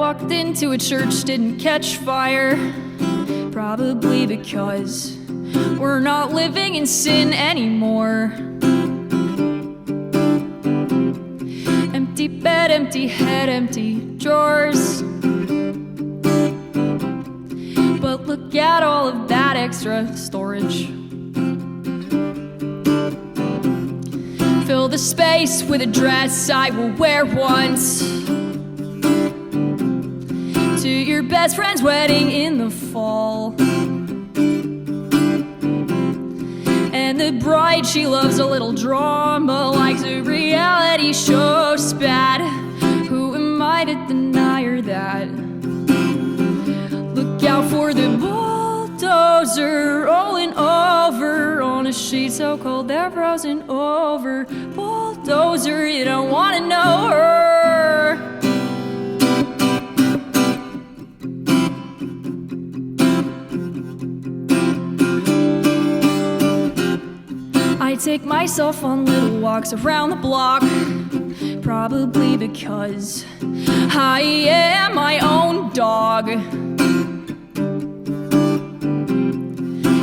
walked into a church, didn't catch fire. Probably because we're not living in sin anymore. Empty bed, empty head, empty drawers. But look at all of that extra storage. Fill the space with a dress I will wear once to your best friend's wedding in the fall. And the bride, she loves a little drama, likes a reality show spat. Who am I to deny her that? Look out for the bulldozer rolling over on a sheet so cold they're frozen over. Bulldozer, you don't want to know her. I take myself on little walks around the block, probably because I am my own dog.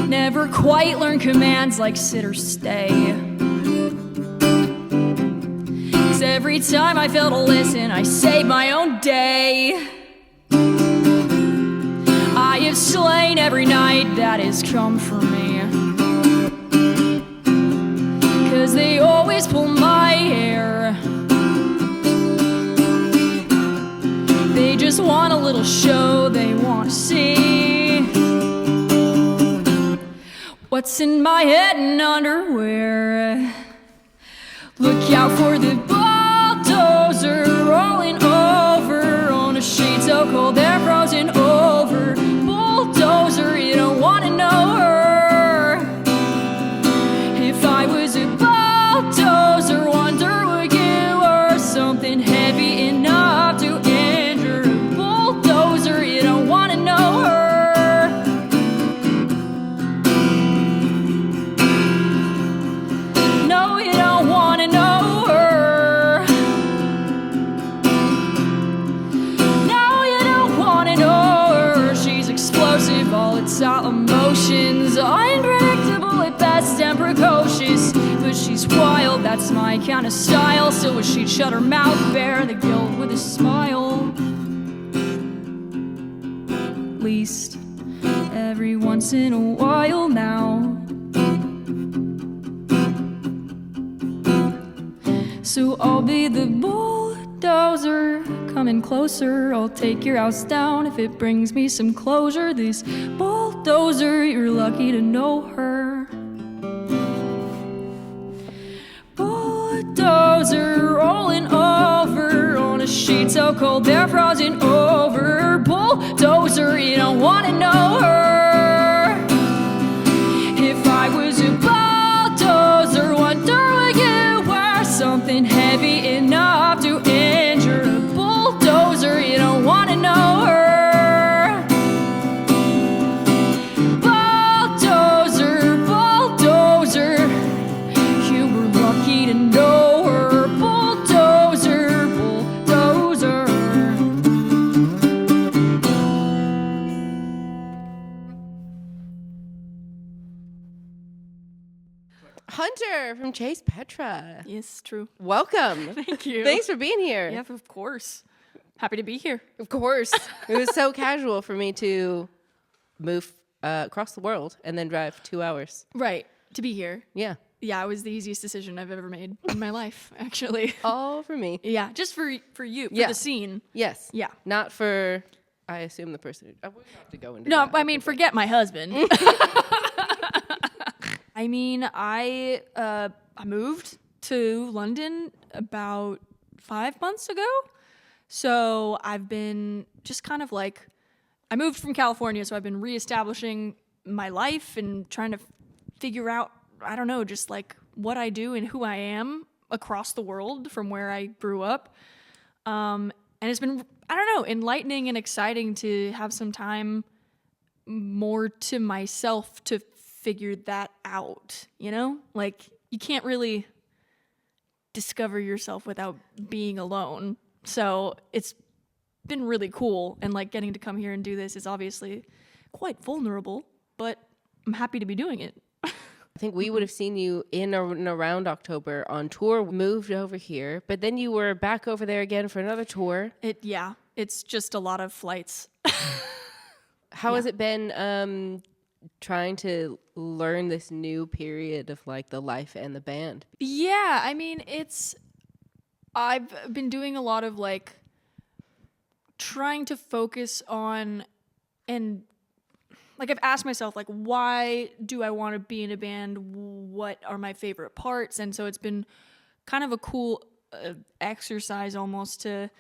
Never quite learn commands like sit or stay. 'Cause every time I fail to listen, I save my own day. I have slain every night that has come for me. 'Cause they always pull my hair. They just want a little show they want to see. What's in my head and underwear? Look out for the bulldozer rolling over on a sheet so cold they're frozen over. Bulldozer, you don't want to know her. If I was a bulldozer, wonder would you were something heavy enough to injure a bulldozer, you don't want to know her. No, you don't want to know her. No, you don't want to know her. She's explosive, volatile emotions, unpredictable at best and precocious. But she's wild, that's my kind of style. So wish she'd shut her mouth, bear the guilt with a smile. At least every once in a while now. So I'll be the bulldozer, coming closer. I'll take your house down if it brings me some closure. This bulldozer, you're lucky to know her. Bulldozer rolling over on a sheet so cold they're frozen over. Bulldozer, you don't want to know her. If I was a bulldozer, wonder would you were something heavy enough to injure a bulldozer, you don't want to know her. Bulldozer, bulldozer, you were lucky to know her. Bulldozer, bulldozer. Hunter from Chase Petra. Yes, true. Welcome. Thank you. Thanks for being here. Yeah, of course. Happy to be here. Of course. It was so casual for me to move across the world and then drive 2 hours. Right, to be here. Yeah. Yeah, it was the easiest decision I've ever made in my life, actually. All for me. Yeah, just for you, for Yeah. the scene. Yes. Yeah. Not for, I assume the person who, I wouldn't have to go into No, that. I mean, forget my husband. I mean, I moved to London about 5 months ago. So I've been just kind of like, I moved from California, so I've been reestablishing my life and trying to figure out, I don't know, just like what I do and who I am across the world from where I grew up. And it's been, I don't know, enlightening and exciting to have some time more to myself to figure that out, you know? Like, you can't really discover yourself without being alone. So it's been really cool. And like getting to come here and do this is obviously quite vulnerable, but I'm happy to be doing it. I think we would have seen you in and around October on tour, moved over here, but then you were back over there again for another tour. It's just a lot of flights. How has it been trying to learn this new period of like the life and the band? Yeah, I mean, I've been doing a lot of like trying to focus on, and like I've asked myself, like, why do I want to be in a band? What are my favorite parts? And so it's been kind of a cool exercise almost to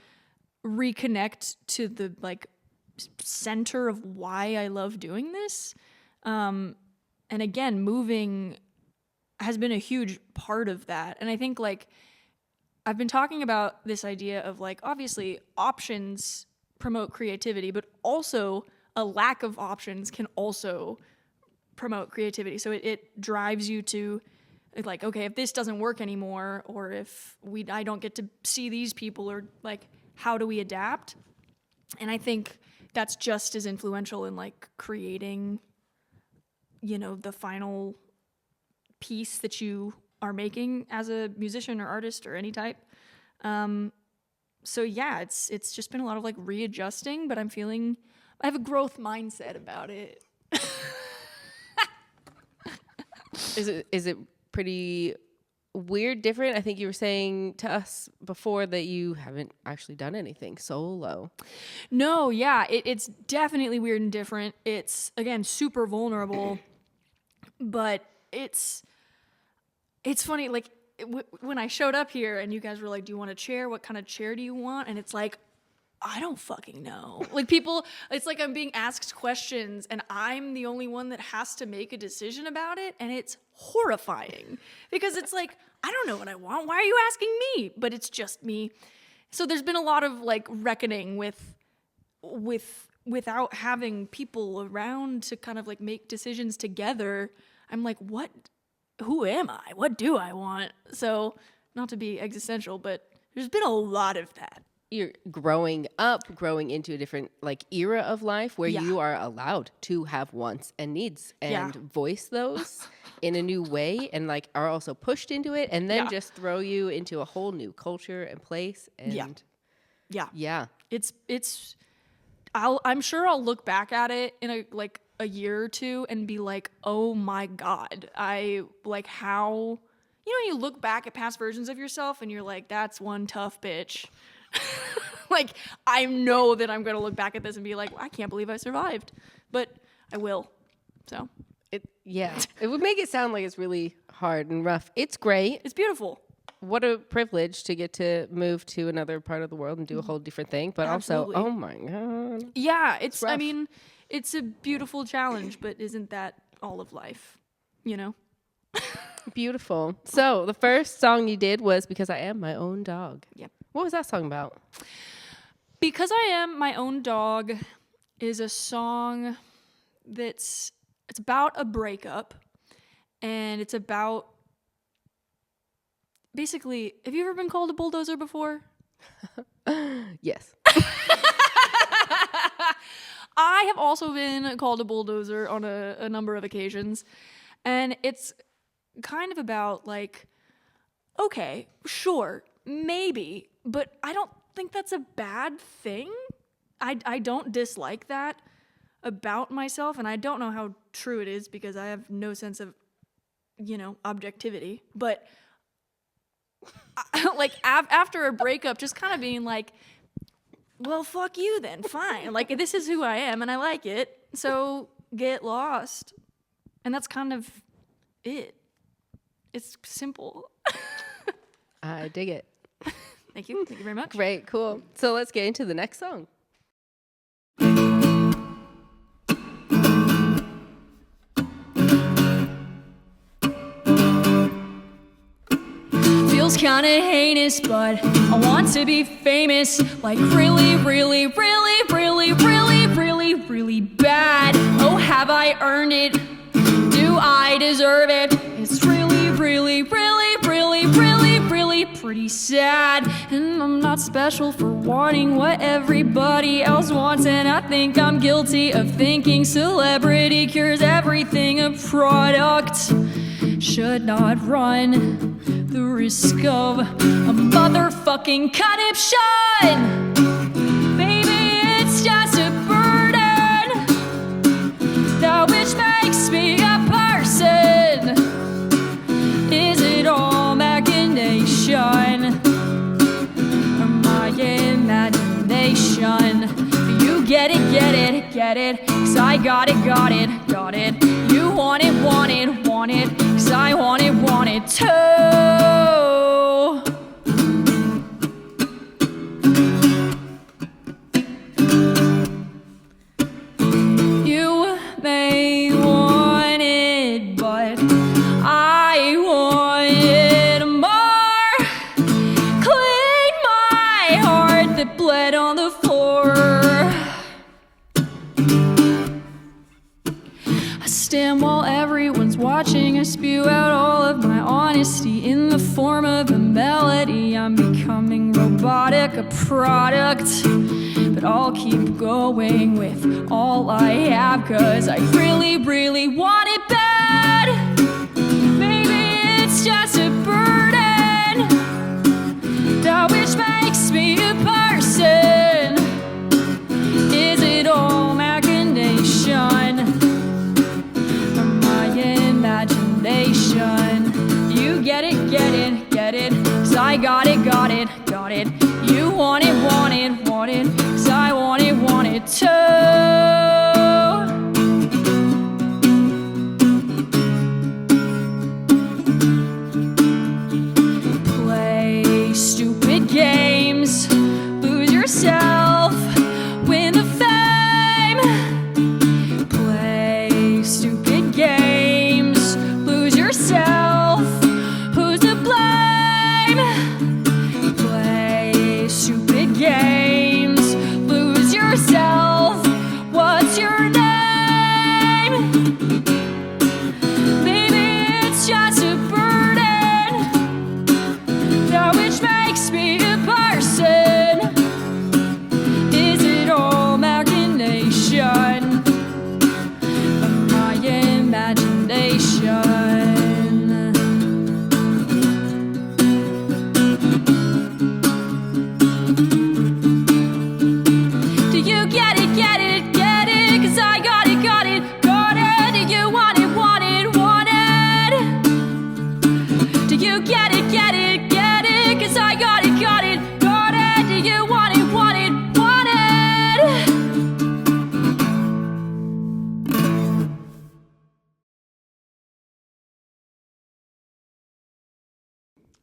reconnect to the like center of why I love doing this. And again, moving has been a huge part of that. And I think like I've been talking about this idea of like, obviously options promote creativity, but also a lack of options can also promote creativity. So it drives you to like, okay, if this doesn't work anymore, or if I don't get to see these people, or like, how do we adapt? And I think that's just as influential in like creating, you know, the final piece that you are making as a musician or artist or any type. So yeah, it's just been a lot of like readjusting, but I have a growth mindset about it. Is it pretty weird, different? I think you were saying to us before that you haven't actually done anything solo. No, yeah, it's definitely weird and different. It's, again, super vulnerable, but it's funny, like, when I showed up here and you guys were like, do you want a chair? What kind of chair do you want? And it's like, I don't fucking know. Like people, it's like I'm being asked questions and I'm the only one that has to make a decision about it. And it's horrifying because it's like, I don't know what I want. Why are you asking me? But it's just me. So there's been a lot of like reckoning without having people around to kind of like make decisions together. I'm like, who am I? What do I want? So not to be existential, but there's been a lot of that. You're growing into a different like era of life where you are allowed to have wants and needs and voice those in a new way, and like are also pushed into it, and then just throw you into a whole new culture and place. And it's I'm sure I'll look back at it in a year or two and be like, oh my God, I like how, you look back at past versions of yourself and you're like, that's one tough bitch. Like, I know that I'm going to look back at this and be like, I can't believe I survived, but I will. So it would make it sound like it's really hard and rough. It's great. It's beautiful. What a privilege to get to move to another part of the world and do a whole different thing. But Absolutely. Also, oh my God. Yeah, it's I mean, it's a beautiful challenge, but isn't that all of life, Beautiful. So the first song you did was Because I Am My Own Dog. Yep. What was that song about? Because I Am My Own Dog is a song it's about a breakup, and it's about basically, have you ever been called a bulldozer before? Yes. I have also been called a bulldozer on a number of occasions, and it's kind of about like, okay, sure, maybe, but I don't think that's a bad thing. I don't dislike that about myself, and I don't know how true it is because I have no sense of, objectivity. But like after a breakup, just kind of being like, well, fuck you then, fine. Like, this is who I am, and I like it, so get lost. And that's kind of it. It's simple. I dig it. Thank you. Thank you very much. Great, cool. So let's get into the next song. Feels kinda heinous, but I want to be famous. Like really, really, really, really, really, really, really bad. Oh, have I earned it? Do I deserve it? It's really, really, really, really, really, really probably pretty sad. And I'm not special for wanting what everybody else wants. And I think I'm guilty of thinking celebrity cures everything. A product should not run the risk of a motherfucking conniption. Maybe it's just a burden, that which makes me a person. Is it all machination or my imagination? You get it, get it, get it, 'cause I got it, got it, got it. You want it, want it, want it, 'cause I want it too. You may want it, but I want it more. Clean my heart that bled on the floor. I stand while everyone's watching. I spew out all of my honesty in the form of a melody. I'm becoming robotic, a product. But I'll keep going with all I have, 'cause I really, really want it bad. Maybe it's just a burden, that which makes me a person. Is it all machination or my imagination? You get it, get it, get it, 'cause I got it, got it, got it. You want it, want it, want it, 'cause I want it too. Play stupid games, lose yourself, win the fame. Play stupid games, lose yourself, who's to blame? Play stupid games, lose yourself, what's your name? Maybe it's just a burden, that which makes me a person. Is it all machination or my imagination? Do you get it, get it, get it, 'cause I got it, got it, got it. Do you want it, want it, want it? Do you get it, get it, get it, 'cause I got it, got it, got it. Do you want it, want it, want it?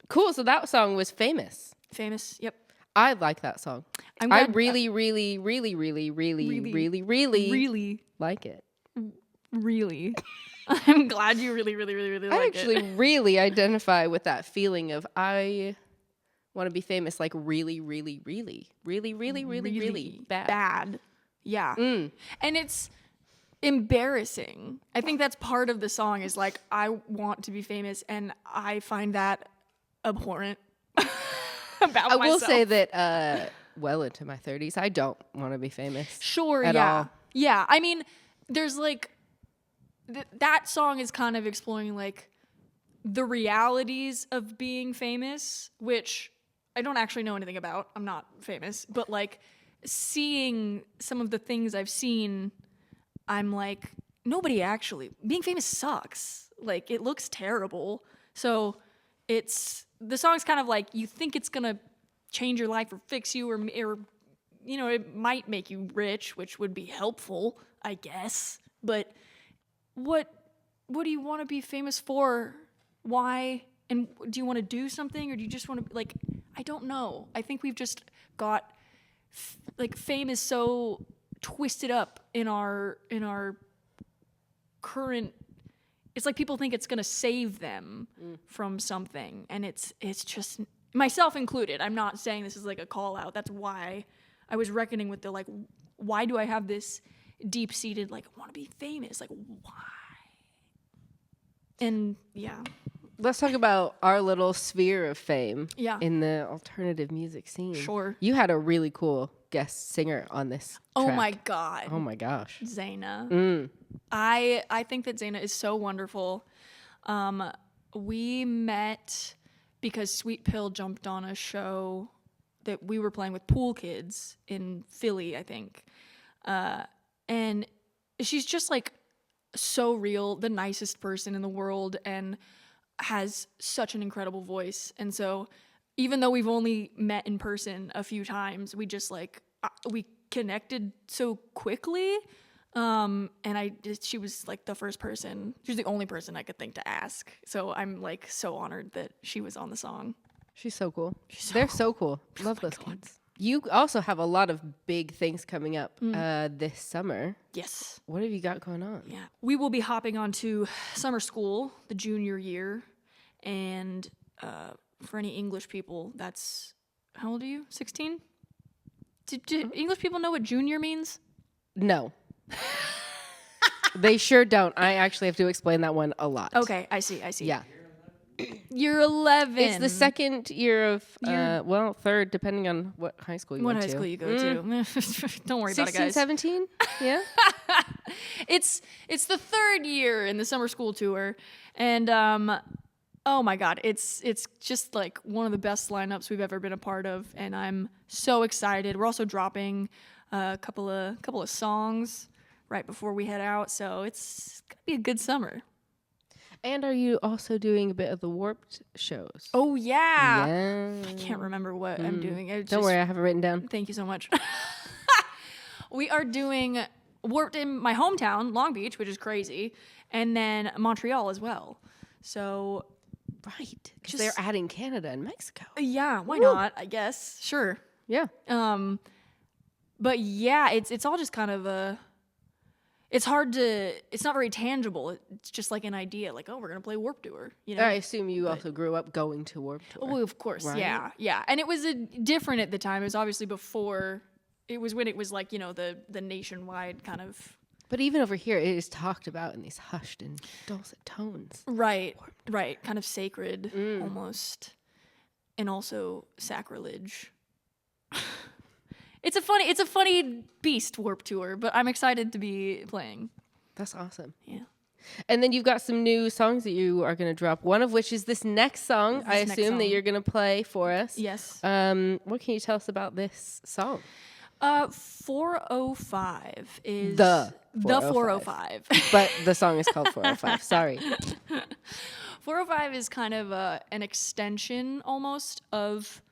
Cool. So that song was famous. Famous, yep. I like that song. I'm I glad- really, really, really, really, really, really, really Really, like it. really. I'm glad you really, really, really, really I like actually it. really identify with that feeling of I want to be famous, like really, really, really, really, really, really, really bad. Yeah. Mm. And it's embarrassing. I think that's part of the song is like, I want to be famous, and I find that abhorrent about I myself. will say that well into my 30s, I don't want to be famous. Sure, at yeah. all. Yeah, I mean, there's like, that song is kind of exploring like the realities of being famous, which I don't actually know anything about. I'm not famous, but like seeing some of the things I've seen, I'm like, nobody actually, being famous sucks. Like, it looks terrible. So the song's kind of like, you think it's gonna change your life or fix you or you know, it might make you rich, which would be helpful, I guess. But what do you want to be famous for? Why? And do you want to do something, or do you just want to, like, I don't know. I think we've just got like, fame is so twisted up in our current, it's like people think it's going to save them from something, and it's just, myself included. I'm not saying this is like a call out. That's why I was reckoning with the, like, why do I have this deep-seated, like, I want to be famous? Like, why? And yeah, Let's talk about our little sphere of fame in the alternative music scene. Sure. You had a really cool guest singer on this track. Oh my God. Oh my gosh. Zaina. I think that Zaina is so wonderful. We met because Sweet Pill jumped on a show that we were playing with pool kids in Philly, I think. And she's just like so real, the nicest person in the world, and has such an incredible voice. And so even though we've only met in person a few times, we just like, we connected so quickly. And she was like the first person, she was the only person I could think to ask. So I'm like so honored that she was on the song. She's so cool. They're so cool. Love those kids. You also have a lot of big things coming up this summer. Yes. What have you got going on? Yeah. We will be hopping onto summer school, the junior year. And for any English people, that's, how old are you? 16? Do English people know what junior means? No. They sure don't. I actually have to explain that one a lot. Okay, I see. Yeah. You're 11. It's the second year of, third, depending on what high school you went to. What high school you go to. Don't worry about it, 16, guys. 17? Yeah. It's the third year in the summer school tour. And, oh my God, it's just like one of the best lineups we've ever been a part of. And I'm so excited. We're also dropping a couple of songs right before we head out. So it's going to be a good summer. And are you also doing a bit of the Warped shows? Oh, yeah. Yeah. I can't remember what I'm doing. Don't worry, I have it written down. Thank you so much. We are doing Warped in my hometown, Long Beach, which is crazy, and then Montreal as well. So, right. Because they're adding Canada and Mexico. Yeah, why not, I guess. Sure. Yeah. But yeah, it's all just kind of it's not very tangible. It's just like an idea, like, oh, we're going to play Warped Tour, you know? I assume you also grew up going to Warped Tour. Oh, of course, right? Yeah. And it was different at the time. It was obviously before, it was when it was like, you know, the nationwide kind of... But even over here, it is talked about in these hushed and dulcet tones. Right, kind of sacred, almost. And also sacrilege. It's a funny beast, Warped Tour, but I'm excited to be playing. That's awesome. Yeah. And then you've got some new songs that you are going to drop. One of which is this next song, I assume, that you're going to play for us. Yes. What can you tell us about this song? 405 is... The 405. But the song is called 405. Sorry. 405 is kind of an extension, almost, of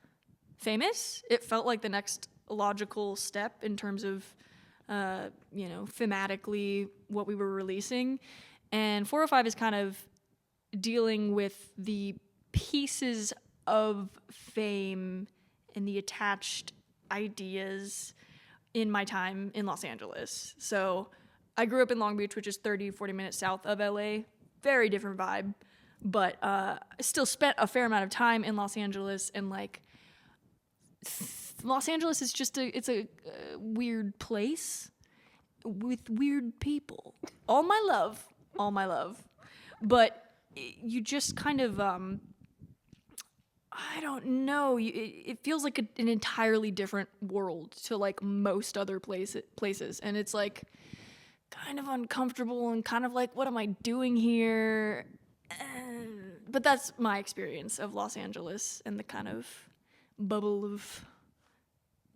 Famous. It felt like the next logical step in terms of, thematically what we were releasing. And 405 is kind of dealing with the pieces of fame and the attached ideas in my time in Los Angeles. So I grew up in Long Beach, which is 30-40 minutes south of LA. Very different vibe. But I still spent a fair amount of time in Los Angeles, and like Los Angeles is just it's a weird place with weird people. All my love. But you just kind of, I don't know. It feels like an entirely different world to like most other places. And it's like kind of uncomfortable and kind of like, what am I doing here? But that's my experience of Los Angeles and the kind of bubble of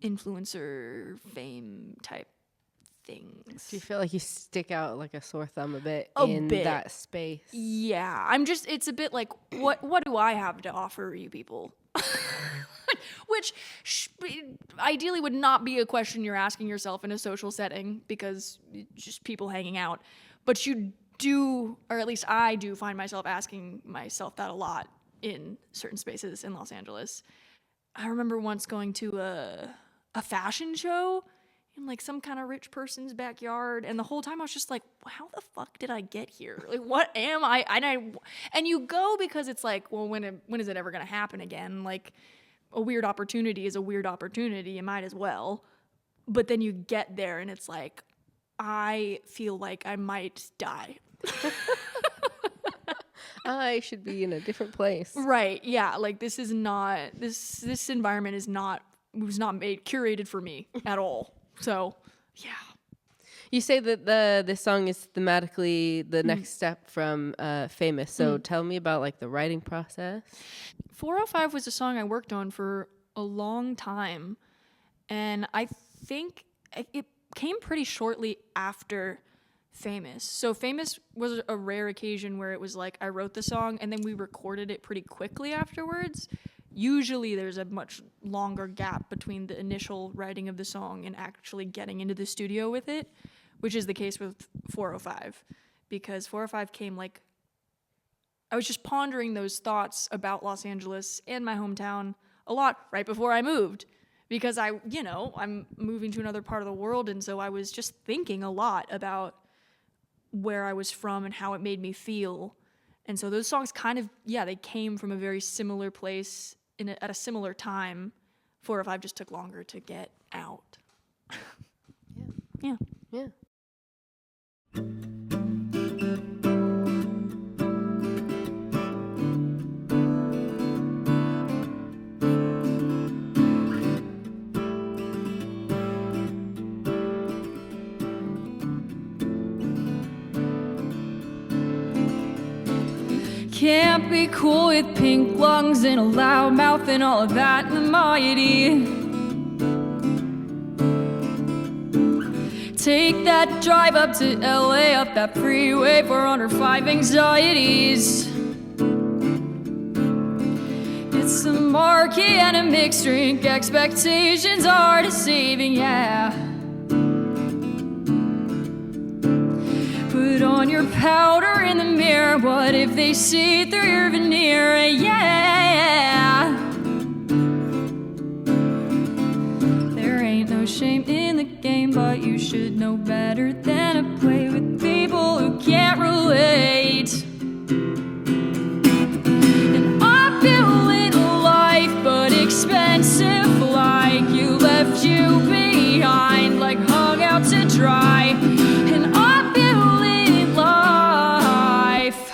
influencer fame type things. Do you feel like you stick out like a sore thumb a bit that space? Yeah, it's a bit like, what do I have to offer you people? Which ideally would not be a question you're asking yourself in a social setting, because it's just people hanging out. But you do, or at least I do, find myself asking myself that a lot in certain spaces in Los Angeles. I remember once going to a fashion show in like some kind of rich person's backyard, and the whole time I was just like, how the fuck did I get here? Like, what am I? And you go because it's like, well, when is it ever gonna happen again? Like, a weird opportunity is a weird opportunity, you might as well. But then you get there and it's like, I feel like I might die. I should be in a different place. Right. Yeah. Like this is not this environment was not made curated for me at all. So yeah. You say that this song is thematically the next step from Famous. So tell me about like the writing process. 405 was a song I worked on for a long time, and I think it came pretty shortly after Famous. So Famous was a rare occasion where it was like I wrote the song and then we recorded it pretty quickly afterwards. Usually there's a much longer gap between the initial writing of the song and actually getting into the studio with it, which is the case with 405, because 405 came like, I was just pondering those thoughts about Los Angeles and my hometown a lot right before I moved, because I'm moving to another part of the world, and so I was just thinking a lot about where I was from and how it made me feel. And so those songs kind of, they came from a very similar place at a similar time. 405 just took longer to get out. Yeah. Can't be cool with pink lungs and a loud mouth and all of that mighty. Take that drive up to LA, up that freeway for under 5 anxieties. It's the marquee and a mixed drink, expectations are deceiving, Put on your powder in the mirror, what if they see through your veneer, There ain't no shame in the game, but you should know better than to play with people who can't relate. And I'm feeling life, but expensive, like you left you behind, like hung out to dry. And I'm feeling life,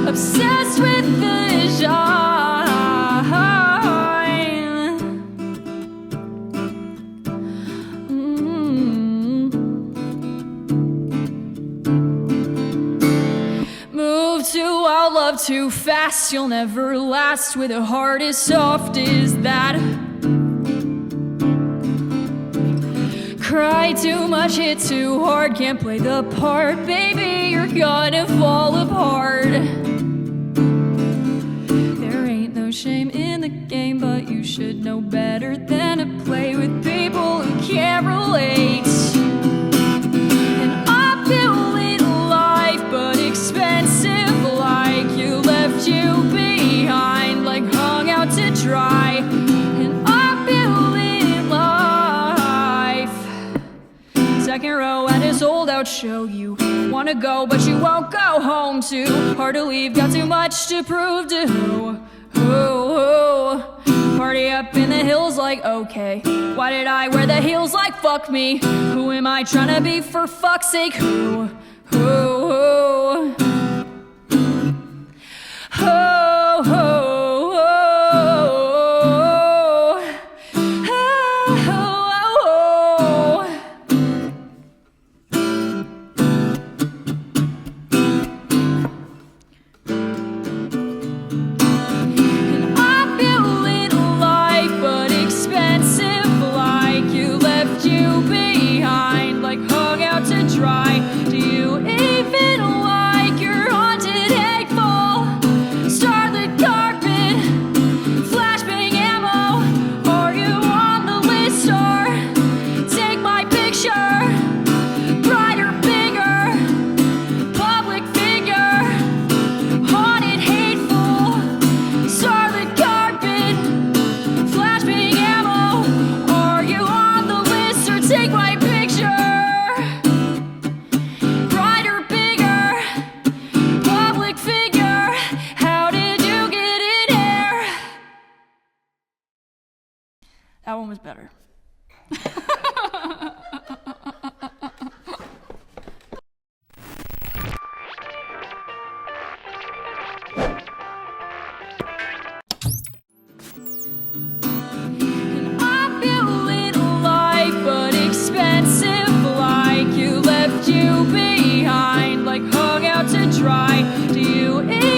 obsessed with the genre. Move too wild, love too fast, you'll never last with a heart as soft as that. Cry too much, hit too hard, can't play the part, baby, you're gonna fall apart. There ain't no shame in the game, but you should know better than to play with people who can't relate. And I'm feeling life, but expensive, like you left you behind, like hung out to dry. And I'm feeling life. Second row at a sold out show, you wanna go but you won't go home. Too hard to leave, got too much to prove to who? Party up in the hills like, okay, why did I wear the heels like fuck me? Who am I trying to be for fuck's sake? Who? That one was better. try. Do you